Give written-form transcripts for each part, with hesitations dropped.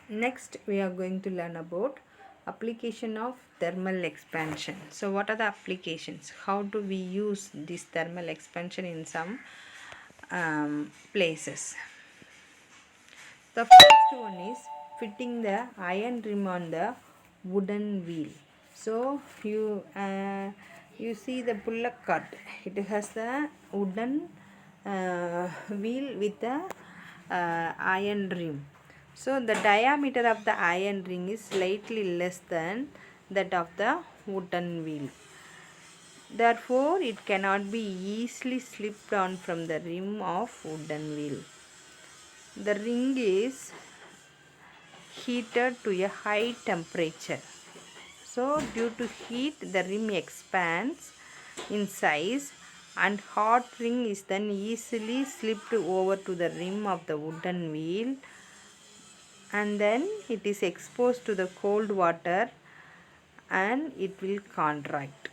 Next we are going to learn about application of thermal expansion. So what are the applications? How do we use this thermal expansion in some places? The first one is fitting the iron rim on the wooden wheel. So you see the bullock cart. It has the wooden wheel with the iron rim. So the diameter of the iron ring is slightly less than that of the wooden wheel. Therefore, it cannot be easily slipped on from the rim of wooden wheel. The ring is heated to a high temperature. So, due to heat, the rim expands in size and hot ring is then easily slipped over to the rim of the wooden wheel, and then it is exposed to the cold water and it will contract.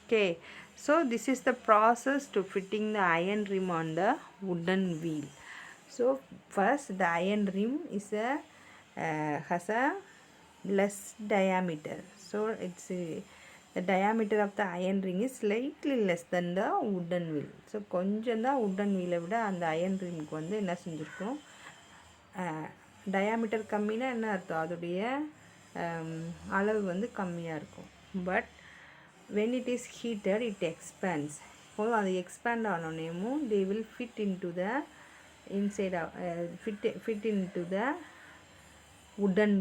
Okay, so this is the process to fitting the iron rim on the wooden wheel. So first the iron rim is has a less diameter. So it's the diameter of the iron ring is slightly less than the wooden wheel. So கொஞ்சம் தான் wooden wheel விட அந்த iron rimக்கு வந்து என்ன செஞ்சிருக்கும், diameter கம்மினா என்ன அர்த்தம், அதோடைய அளவு வந்து கம்மியாக இருக்கும். But when it is heated it expands. இப்போது அது expand ஆனோடனேயும் they will fit into the inside fit into the wooden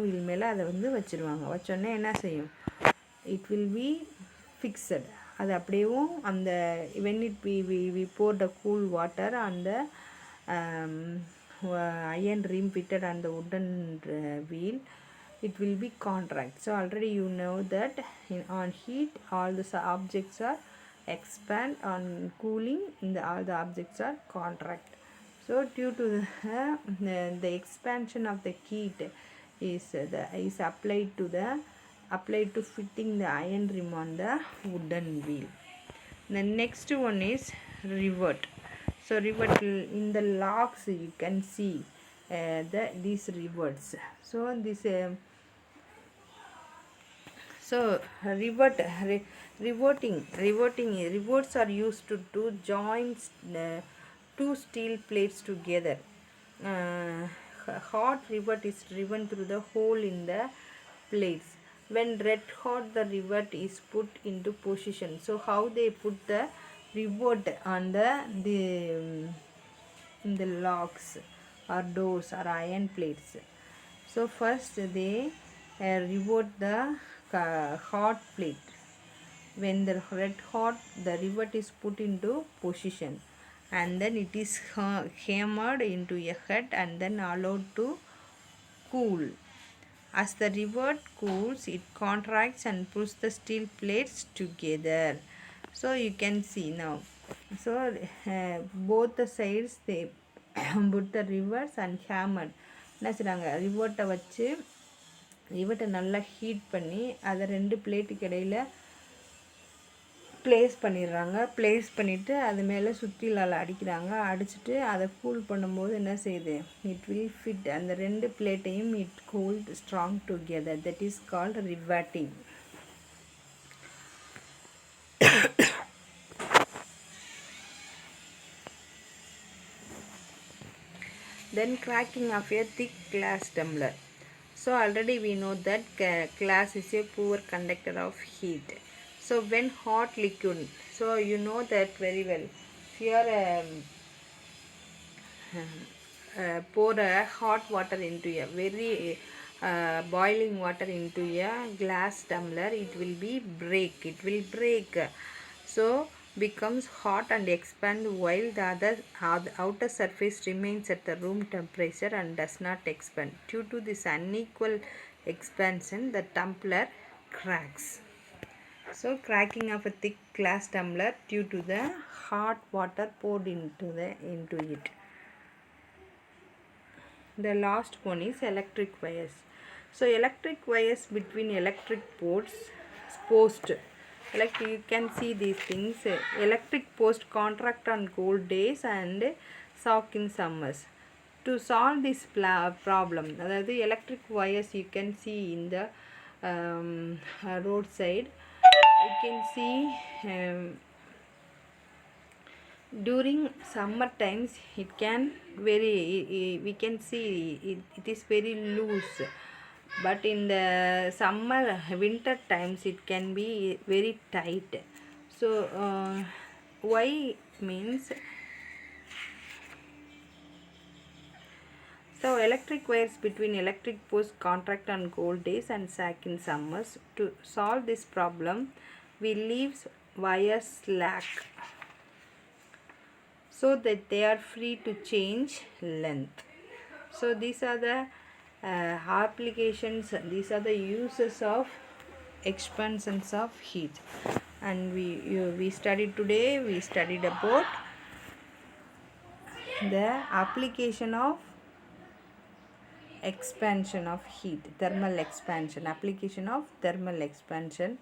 wheel மேலே அதை வந்து வச்சுருவாங்க. வச்சோடனே என்ன செய்யும், it will be fixed. அது அப்படியேவும் அந்த when it we pour the cool water on the iron rim fitted on the wooden wheel, it will be contract. So already you know that on heat all the objects are expand, on cooling all the objects are contract. So due to the expansion of the heat is applied to fitting the iron rim on the wooden wheel. The next one is rivet. So rivet, in the locks you can see these rivets. So this rivets are used to join two steel plates together. Hot rivet is driven through the hole in the plates. When red hot, the rivet is put into position. So how they put the rivet on in the locks or doors or iron plates. So first they rivet the hot plate. When the red hot, the rivet is put into position and then it is hammered into a head and then allowed to cool. As the rivet cools, it contracts and pulls the steel plates together. So you can see now. So both the sides they put the rivets and hammered. என்ன செய்கிறாங்க, ரிவர்ட்டை வச்சு ரிவர்ட்டை நல்லா heat பண்ணி அதை ரெண்டு பிளேட்டுக்கு இடையில் place பண்ணிவிட்டு அது மேலே சுத்திலால் அடிக்கிறாங்க. அடிச்சுட்டு அதை கூல் பண்ணும்போது என்ன செய்யுது, இட் வில் ஃபிட். அந்த ரெண்டு பிளேட்டையும் it cooled strong together. That is called riveting. Then cracking of a thick glass tumbler. So already we know that glass is a poor conductor of heat. So when hot liquid, so you know that very well. If you are pour a hot water into a very boiling water into a glass tumbler, it will break. So becomes hot and expand while the outer surface remains at the room temperature and does not expand. Due to this unequal expansion, the tumbler cracks. So cracking of a thick glass tumbler due to the hot water poured into it. The last one is electric wires. So electric wires between electric post. You can see these things. Electric post contract on cold days and shock in summers. to solve this problem, அதாவது electric wires you can see in the roadside. You can see during summer times it can very we can see it is very loose, but in the summer winter times it can be very tight. So why means, so electric wires between electric posts contract on cold days and sag in summers. To solve this problem, we leave wires slack so that they are free to change length. So these are the applications, these are the uses of expansions of heat. And we studied today, we studied about the application of expansion of heat, thermal expansion, application of thermal expansion.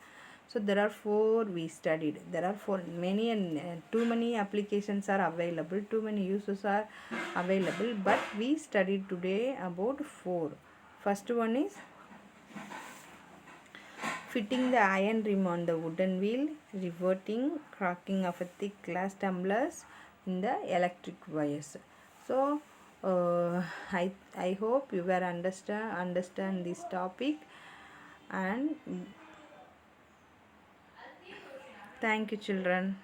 So there are 4 we studied. There are 4, many and too many applications are available, too many uses are available, but we studied today about 4. First one is fitting the iron rim on the wooden wheel, reverting cracking of a thick glass tumblers in the electric wires. So I hope you were understand this topic, and thank you children.